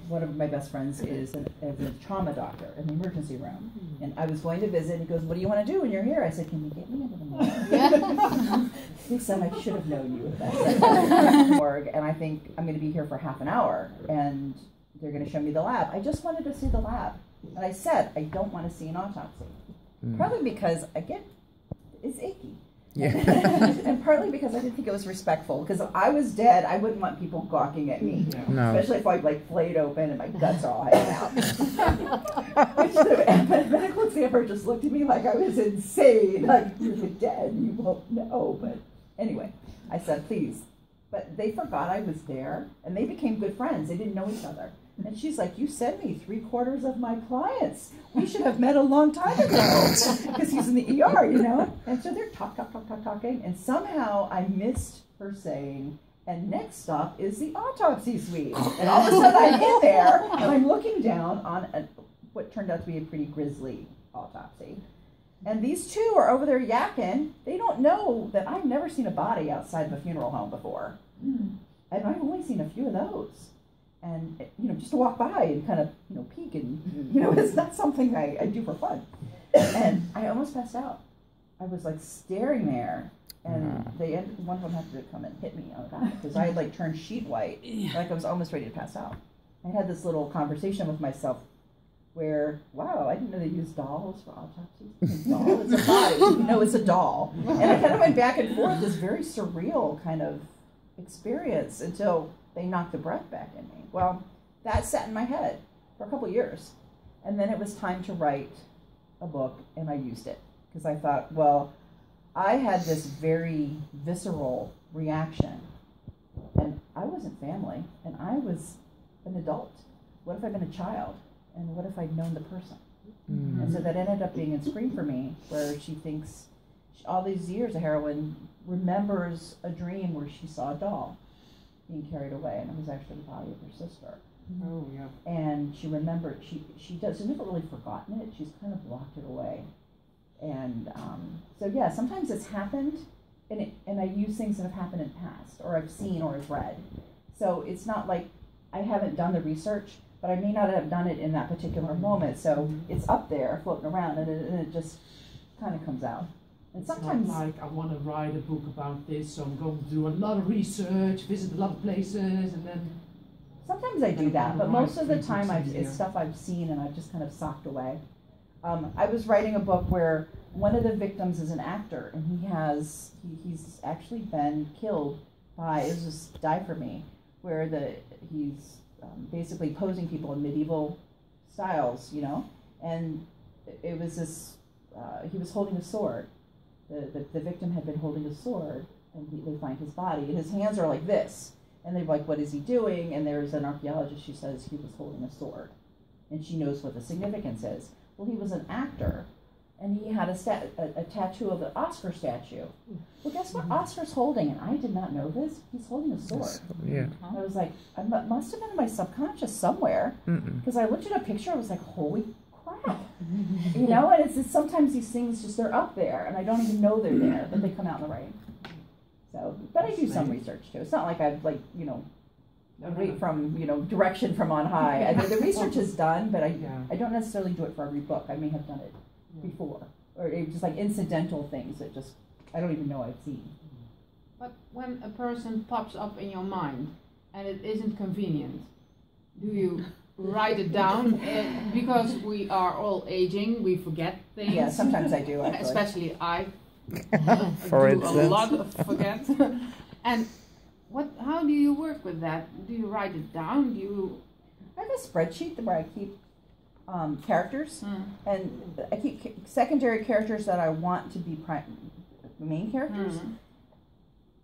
One of my best friends is a trauma doctor in the emergency room, and I was going to visit. And he goes, "What do you want to do when you're here?" I said, "Can you get me into the morgue?" He said, "I should have known you." That's morgue, and I think I'm going to be here for half an hour, and they're going to show me the lab. I just wanted to see the lab, and I said, "I don't want to see an autopsy," probably because it's icky. Yeah. And partly because I didn't think it was respectful. Because if I was dead, I wouldn't want people gawking at me. No. Especially if I flayed open and my guts are all hanging out. The medical examiner just looked at me like I was insane. Like, you're dead, you won't know. But anyway, I said, please. But they forgot I was there, and they became good friends. They didn't know each other. And she's like, "You sent me 3/4 of my clients. We should have met a long time ago." Because he's in the ER, you know? And so they're talking. And somehow I missed her saying, "And next stop is the autopsy suite." And all of a sudden I'm in there, and I'm looking down on what turned out to be a pretty grisly autopsy. And these two are over there yakking. They don't know that I've never seen a body outside of a funeral home before. And I've only seen a few of those. And, just to walk by and kind of, peek and, it's not something I do for fun. And I almost passed out. I was staring there, and one of them had to come and hit me on the back because I had turned sheet white, I was almost ready to pass out. I had this little conversation with myself where, wow, I didn't know they used dolls for autopsies. Doll, it's a body, it's a doll. And I kind of went back and forth, this very surreal kind of experience until they knocked the breath back in me. Well, that sat in my head for a couple years. And then it was time to write a book, and I used it. Because I thought, well, I had this very visceral reaction. And I wasn't family, and I was an adult. What if I'd been a child? And what if I'd known the person? Mm-hmm. And so that ended up being in Scream for me, where she thinks, all these years, a heroine remembers a dream where she saw a doll being carried away, and it was actually the body of her sister. Oh, yeah. And she remembered, she's never really forgotten it, she's kind of locked it away. And so yeah, sometimes it's happened, and I use things that have happened in the past, or I've seen, or I've read. So it's not like I haven't done the research, but I may not have done it in that particular moment, so it's up there, floating around, and it just kind of comes out. And sometimes, it's not like I want to write a book about this, so I'm going to do a lot of research, visit a lot of places, and then... Sometimes I do that, but most of the time it's stuff I've seen and I've just kind of socked away. I was writing a book where one of the victims is an actor, and he's actually been killed by, it was just Die For Me, where he's basically posing people in medieval styles, and it was this, he was holding a sword. The victim had been holding a sword, and they find his body, and his hands are like this. And they're like, what is he doing? And there's an archaeologist, she says he was holding a sword. And she knows what the significance is. Well, he was an actor, and he had a tattoo of an Oscar statue. Well, guess what Oscar's holding? And I did not know this. He's holding a sword. Yeah. I was like, I must have been in my subconscious somewhere, because I looked at a picture, I was like, holy crap. And it's sometimes these things just, they're up there, and I don't even know they're there, but they come out in the writing. So, but I do some research too. It's not like I've wait from, direction from on high. The research is done, but I don't necessarily do it for every book. I may have done it before, or it's just like incidental things that just, I don't even know I've seen. But when a person pops up in your mind and it isn't convenient, do you write it down? Because we are all aging, we forget things. Yeah, sometimes I do, actually. Especially I. For do instance. a lot of forget. And how do you work with that? Do you write it down? I have a spreadsheet where I keep characters, and I keep secondary characters that I want to be main characters.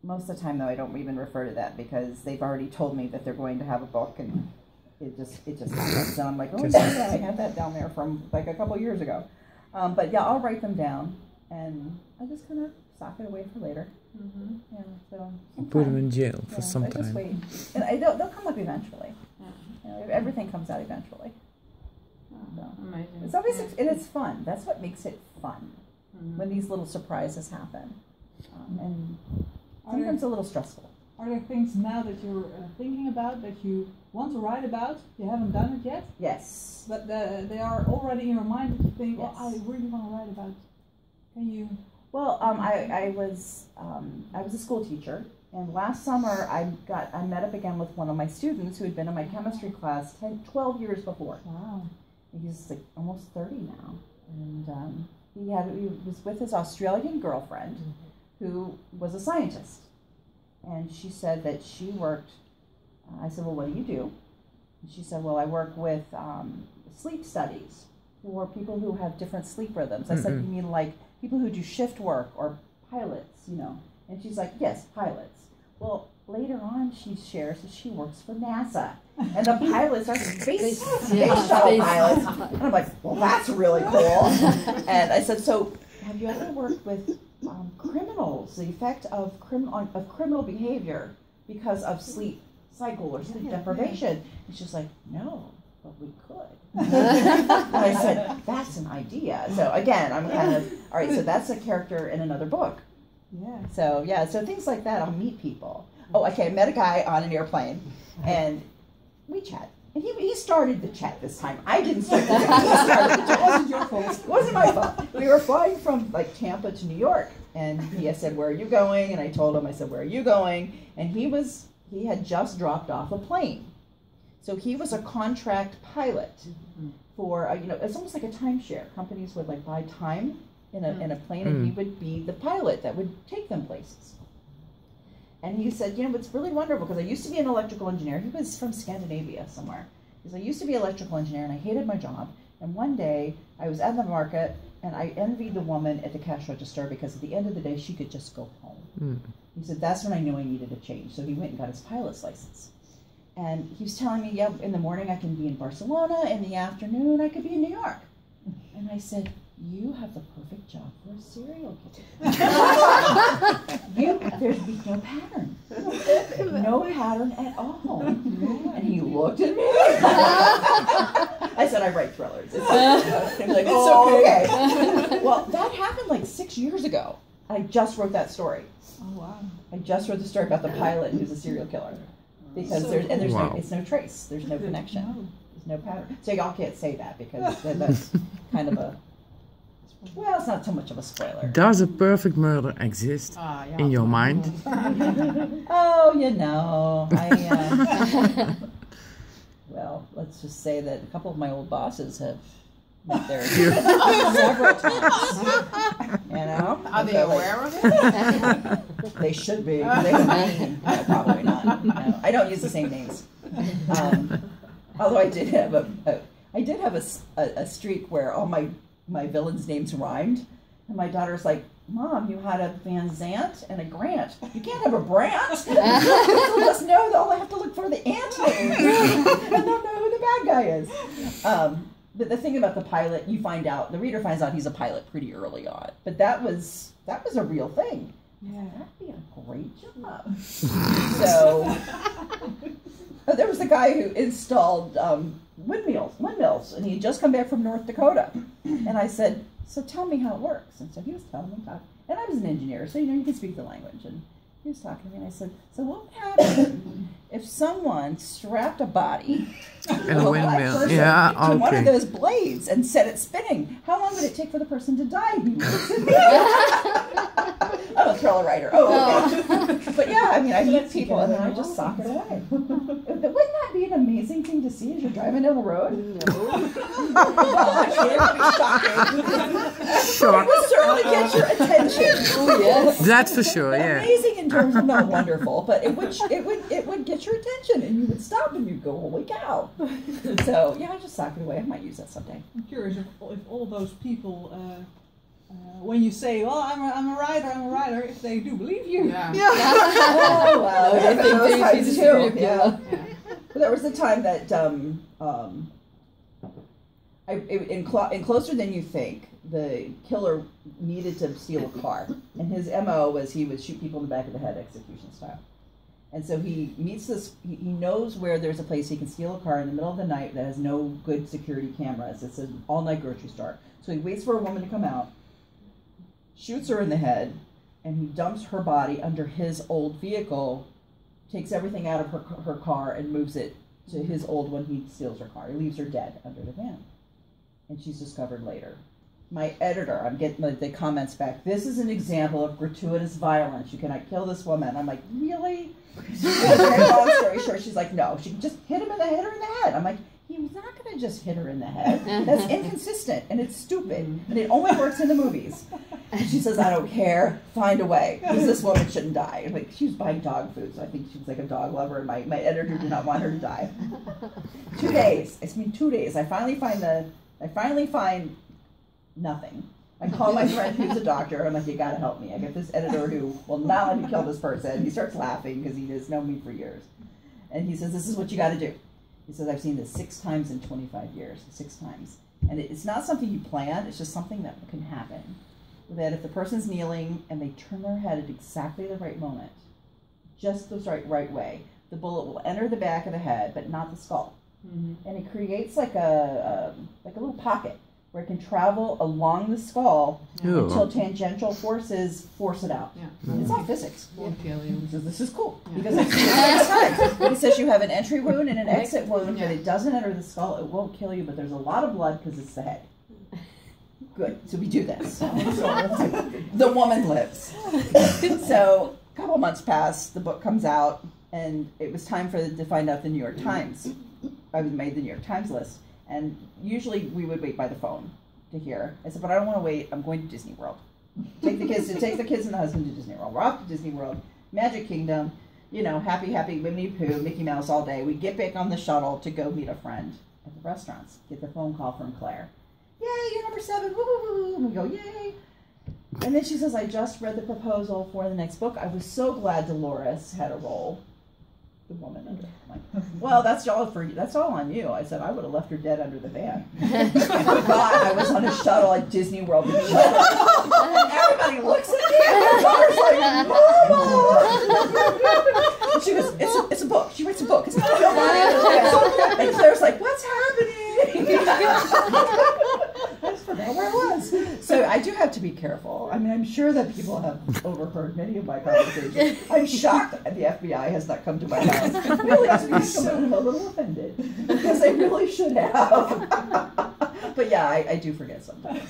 Most of the time, though, I don't even refer to that because they've already told me that they're going to have a book, and it just happens. And I'm like, oh yeah, I had that down there from like a couple years ago. But yeah, I'll write them down, and I just kind of sock it away for later. Yeah, so put them in jail for some I just time. wait, and they'll come up eventually. Everything comes out eventually. So. Amazing. It's always and it's fun. That's what makes it fun when these little surprises happen, and sometimes a little stressful. Are there things now that you're thinking about that you want to write about? You haven't done it yet, Yes. but they are already in your mind that you think, well, I Yes. really want to write about. Can you? Well, I was a school teacher, and last summer I met up again with one of my students who had been in my chemistry class 12 years before. Wow. He's like almost 30 now, and he was with his Australian girlfriend, who was a scientist, and she said that she worked. I said, well, what do you do? And she said, well, I work with sleep studies for people who have different sleep rhythms. I said, you mean like people who do shift work or pilots, you know? And she's like, yes, pilots. Well, later on she shares that she works for NASA. And the pilots are space shuttle pilots. And I'm like, well, that's really cool. And I said, so have you ever worked with criminals, the effect of criminal behavior because of sleep cycle or sleep deprivation? And she's like, no, but we could. And I said, that's an idea. So again, I'm kind of, all right, so that's a character in another book. Yeah. So yeah, so things like that, I'll meet people. Oh, okay, I met a guy on an airplane, and we chat. And he started the chat this time. I didn't start the chat. He started the chat. It wasn't your fault. It wasn't my fault. We were flying from like Tampa to New York, and he said, where are you going? And I told him, I said, where are you going? And he had just dropped off a plane. So he was a contract pilot for, it's almost like a timeshare. Companies would like buy time in a plane, and he would be the pilot that would take them places. And he said, it's really wonderful because I used to be an electrical engineer. He was from Scandinavia somewhere. He said, I used to be an electrical engineer and I hated my job. And one day I was at the market and I envied the woman at the cash register because at the end of the day she could just go home. He said, that's when I knew I needed a change. So he went and got his pilot's license. And he was telling me, yeah, in the morning I can be in Barcelona, in the afternoon I could be in New York. And I said, you have the perfect job for a serial killer. There'd be no pattern. No pattern at all. And he looked at me. I said, I write thrillers. He was like, oh, okay. Well, that happened like 6 years ago. I just wrote that story. Oh wow. I just wrote the story about the pilot who's a serial killer. Because it's no trace. There's no connection. There's no pattern. So y'all can't say that because that's kind of a, well, it's not too much of a spoiler. Does a perfect murder exist in your mind? Oh, well, let's just say that a couple of my old bosses have met there several times. Are they aware of it? They should be. No, probably not. No, I don't use the same names. Although I did have a streak where all my villains' names rhymed, and my daughter's like, Mom, you had a Van Zant and a Grant. You can't have a Brant. So just know that all I have to look for the ant names, and they'll know who the bad guy is. But the thing about the pilot, the reader finds out he's a pilot pretty early on. But that was a real thing. Yeah, that'd be a great job. So there was a guy who installed windmills, and he had just come back from North Dakota. And I said, so tell me how it works. And so he was telling me, and I was an engineer, so you can speak the language. And he was talking to me, and I said, so what would happen if someone strapped a body and a windmill to one of those blades and set it spinning? How long would it take for the person to die? I'm a thriller writer. But yeah, I meet people and then I just sock it away. Wouldn't that be an amazing thing to see as you're driving down the road? Actually, it would be shocking. Sure. It would certainly get your attention. Oh yes. That's for sure, yeah. Amazing in terms of not wonderful, but it would get your attention and you would stop and you'd go, holy cow. So yeah, I just sock it away. I might use that someday. I'm curious if all those people, when you say, well, I'm a writer, if they do believe you. Yeah. Oh, well, I think those times too. Yeah. But there was a time that in Closer Than You Think, the killer needed to steal a car, and his MO was he would shoot people in the back of the head, execution style. And so he meets this. He knows where there's a place he can steal a car in the middle of the night that has no good security cameras. It's an all-night grocery store. So he waits for a woman to come out, shoots her in the head, and he dumps her body under his old vehicle takes everything out of her car and moves it to his old one. He steals her car. He leaves her dead under the van. And she's discovered later. My editor, I'm getting the comments back. This is an example of gratuitous violence. You cannot kill this woman. I'm like, really? Very long story short, she's like, no, she can just hit her in the head. I'm like, he was not going to just hit her in the head. That's inconsistent and it's stupid. And it only works in the movies. And she says, I don't care. Find a way. Because this woman shouldn't die. Like, she was buying dog food, so I think she was like a dog lover, and my editor did not want her to die. 2 days. 2 days. I finally find nothing. I call my friend who's a doctor. I'm like, you gotta help me. I get this editor who will not let me kill this person. He starts laughing because he has known me for years. And he says, this is what you gotta do. He says, I've seen this 6 times in 25 years. 6 times. And it's not something you plan. It's just something that can happen. That if the person's kneeling and they turn their head at exactly the right moment, just the right way, the bullet will enter the back of the head, but not the skull. Mm-hmm. And it creates like a little pocket where it can travel along the skull until tangential forces force it out. Yeah. It's all physics. Won't kill you. So this is cool. Yeah. Because I've seen it 6 times. He says you have an entry wound and an exit wound, but it doesn't enter the skull. It won't kill you, but there's a lot of blood because it's the head. Good. So we do this. The woman lives. So a couple months pass, the book comes out, and it was time to find out the New York Times. I made the New York Times list. And usually we would wait by the phone to hear. I said, but I don't want to wait. I'm going to Disney World. Take the kids and the husband to Disney World. We're off to Disney World, Magic Kingdom, happy Winnie Pooh, Mickey Mouse all day. We get back on the shuttle to go meet a friend at the restaurants. Get the phone call from Claire. Yay, you're number 7. Woo, woo, woo. And we go, yay. And then she says, I just read the proposal for the next book. I was so glad Dolores had a role. The woman under. I'm like, well, that's all on you. I said, I would have left her dead under the van. I forgot I was on a shuttle at Disney World. And everybody looks at me and my daughter's like, Mama! And she goes, it's a book. She writes a book. It's not a film. And Claire's like, what's happening? I just forgot where I was. So I do have to be careful. I mean, I'm sure that people have overheard many of my conversations. I'm shocked that the FBI has not come to my house. Really, I'm a little offended because they really should have. But yeah, I do forget sometimes.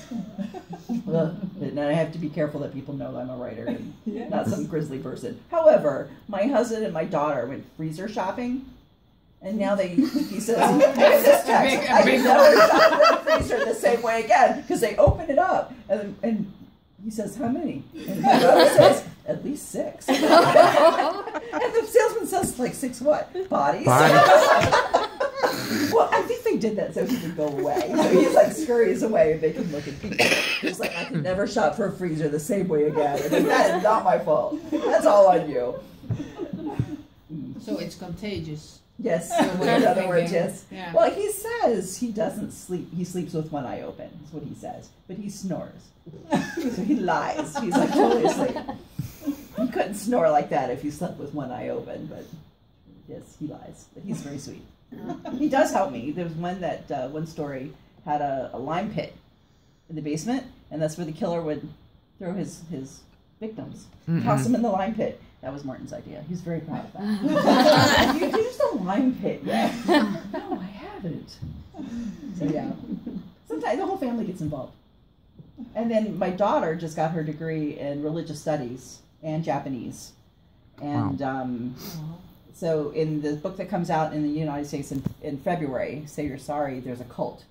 And I have to be careful that people know I'm a writer and not some grisly person. However, my husband and my daughter went freezer shopping. And now he says, I can never shop for a freezer the same way again because they open it up. And he says, how many? And my daughter says, at least 6. And the salesman says, like 6 what? Bodies? Well, I think they did that so he could go away. So he's like scurries away and they can look at people. He's like, I can never shop for a freezer the same way again. And that is not my fault. That's all on you. So it's contagious. Yes, in other words, yes. Yeah. Well, he says he doesn't sleep. He sleeps with one eye open, is what he says. But he snores. So he lies. He's like totally asleep. He couldn't snore like that if he slept with one eye open, but yes, he lies. But he's very sweet. He does help me. There was one story had a lime pit in the basement, and that's where the killer would throw his victims, toss them in the lime pit. That was Martin's idea. He's very proud of that. You used a lime pit yet? No, I haven't. So yeah, sometimes the whole family gets involved. And then my daughter just got her degree in religious studies and Japanese. And so in the book that comes out in the United States in February, Say You're Sorry, there's a cult.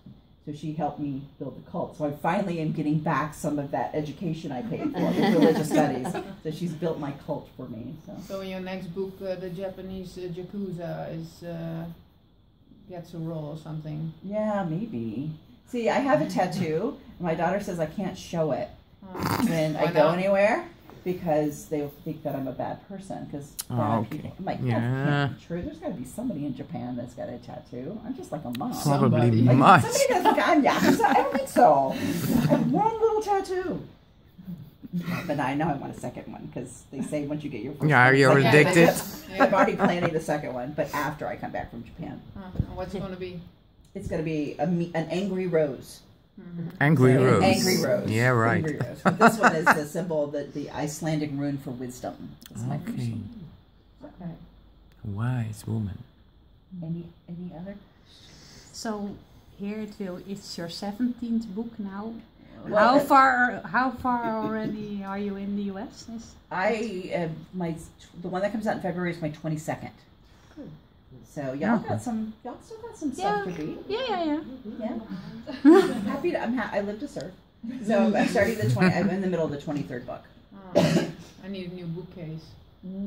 So she helped me build the cult. So I finally am getting back some of that education I paid for in religious studies. So she's built my cult for me. So in your next book, the Japanese Yakuza gets a role or something. Yeah, maybe. See, I have a tattoo. And my daughter says I can't show it when I go anywhere because they think that I'm a bad person. Because people, I'm like, that can't be true. There's got to be somebody in Japan that's got a tattoo. I'm just like a mom. Probably like, much. Somebody doesn't think I'm Yakuza. I don't think so. I have one little tattoo. But I know I want a second one because they say once you get your first one, you're addicted. I'm already planning the second one, but after I come back from Japan. What's it going to be? It's going to be an angry rose. Angry rose. Angry rose. Yeah, right. Angry rose. But this one is the symbol, the Icelandic rune for wisdom. It's my Okay. Okay. Wise woman. Any other? So here it's your 17th book now. Well, how far already are you in the US? The one that comes out in February is my 22nd. Good. So y'all still got some stuff to read. Yeah. I live to serve. So I'm starting I'm in the middle of the 23rd book. I need a new bookcase.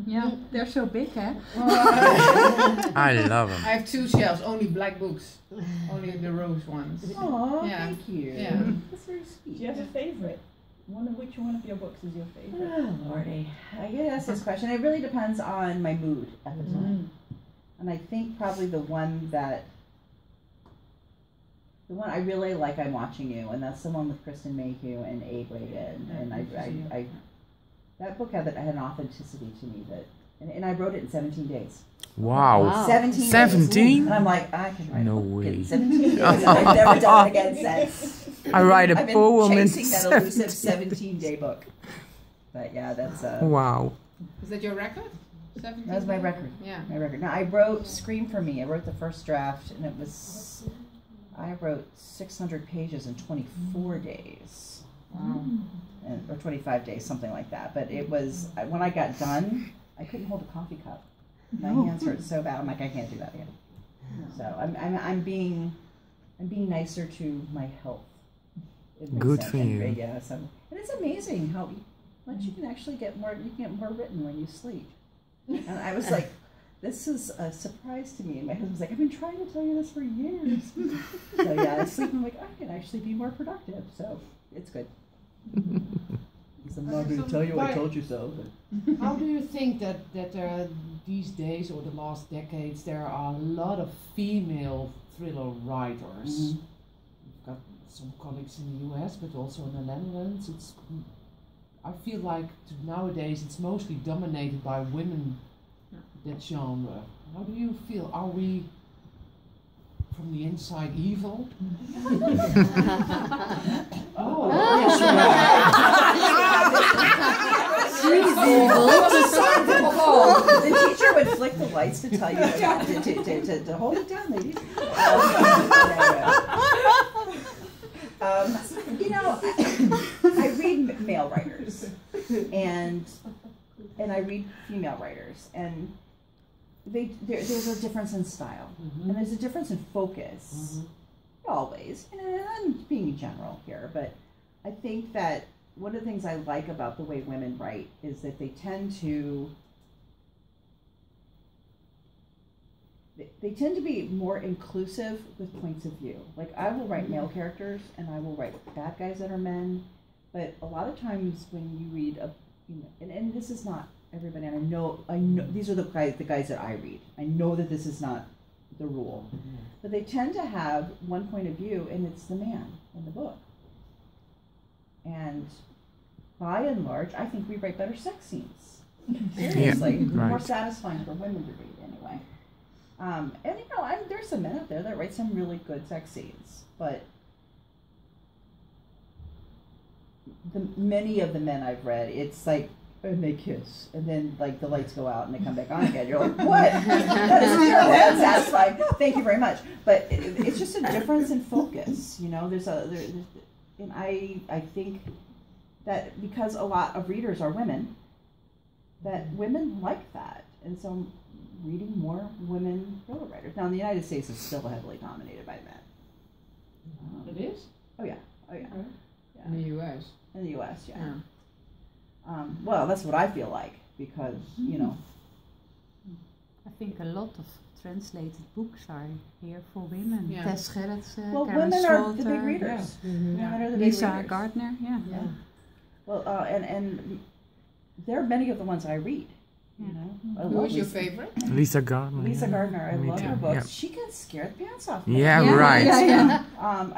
Yeah, they're so big, eh? I love them. I have 2 shelves, only black books, only the rose ones. Oh, Yeah. thank you. Yeah. That's very sweet. Do you have a favourite? Which one of your books is your favourite? Oh, Lordy. I get asked this question. It really depends on my mood at the time. And I think probably the one I really like, I'm Watching You, and that's the one with Kristen Mayhew and Abe Reagan. And I that book had an authenticity to me and I wrote it in 17 days. Wow. 17 17? And I'm like, I can write No a book way. in 17 days. And I've never done it again since. I write a I've been poem in chasing that elusive 17-day book. But yeah, that's Wow. Is that your record? 17? That was my record. Yeah. My record. Now I wrote Scream for Me. I wrote the first draft, and I wrote 600 pages in 24 days. Wow. Or 25 days, something like that. But it was, when I got done, I couldn't hold a coffee cup. My hands hurt so bad. I'm like, I can't do that again. So I'm being nicer to my health. Good for you. Yeah. So, and it's amazing how much you can actually get more. You can get more written when you sleep. And I was like, this is a surprise to me. And my husband's like, I've been trying to tell you this for years. So yeah, I sleep. I'm like, I can actually be more productive. So it's good. I'm not going to tell you I told you so. But. How do you think that these days or the last decades there are a lot of female thriller writers? We've got some colleagues in the US, but also in the Netherlands. I feel like nowadays it's mostly dominated by women, that genre. How do you feel? Are we from the inside evil? Oh, yes, The teacher would flick the lights to tell you to hold it down, ladies. I read male writers, and I read female writers, and there's a difference in style, and there's a difference in focus. Always, and I'm being general here, but I think that one of the things I like about the way women write is that they tend to be more inclusive with points of view. Like, I will write male characters and I will write bad guys that are men, but a lot of times when you read and this is not everybody, and I know these are the guys that I read. I know that this is not the rule, but they tend to have one point of view, and it's the man in the book. And by and large, I think we write better sex scenes. Seriously, more satisfying for women to read anyway. And there's some men out there that write some really good sex scenes, but many of the men I've read, it's like, and they kiss, and then like the lights go out and they come back on again. You're like, what? That is terrible. That's satisfying. Thank you very much. But it's just a difference in focus. And I think that because a lot of readers are women, that women like that, and so I'm reading more women thriller writers. Now in the United States, it's still heavily dominated by men. It is? Oh yeah. Yeah. In the US. In the US, yeah. Well, that's what I feel like, because, I think a lot of translated books are here for women. Yeah. Tess Gerritsen, Well, Karen women are the big Salter, readers. Women are the big Lisa readers. Gardner, yeah. Well, and there are many of the ones I read. I Who love is your Lisa. favorite? Lisa Gardner. Lisa Gardner, I Me love too, her books. yeah. She can scare the pants off me. Yeah, Yeah, right. yeah. And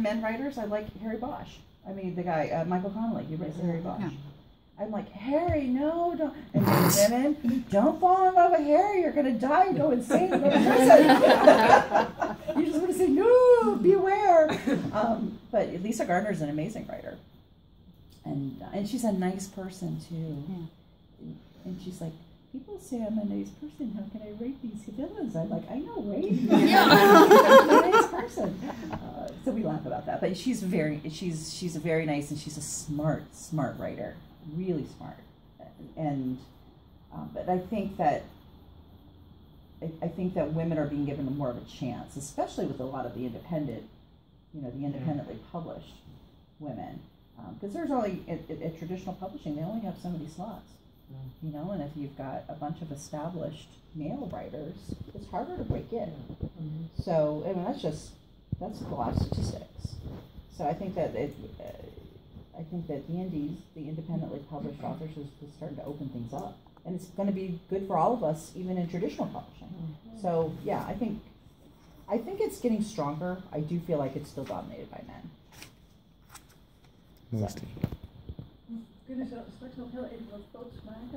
men writers, I like Harry Bosch. I mean, the guy, Michael Connelly, he writes Harry Bosch. Yeah. I'm like, Harry, no, don't. And then women, don't fall in love with Harry. You're going to die and go insane and go to prison. You just want to say, no, beware. But Lisa Gardner is an amazing writer. And she's a nice person, too. Yeah. And she's like, people say I'm a nice person. How can I write these villains? I'm like, I know, right? I'm a nice person. So we laugh about that. But she's a very nice, and she's a smart writer, really smart. And but I think that women are being given more of a chance, especially with a lot of the independently published women. Because there's only, at traditional publishing, they only have so many slots. You know, and if you've got a bunch of established male writers, it's harder to break in. So, I mean, that's the last statistics. So I think that the indies, the independently published authors, is starting to open things up, and it's going to be good for all of us, even in traditional publishing. So yeah, I think it's getting stronger. I do feel like it's still dominated by men. Mostly. Kunnen ze straks nog heel even wat foto's maken?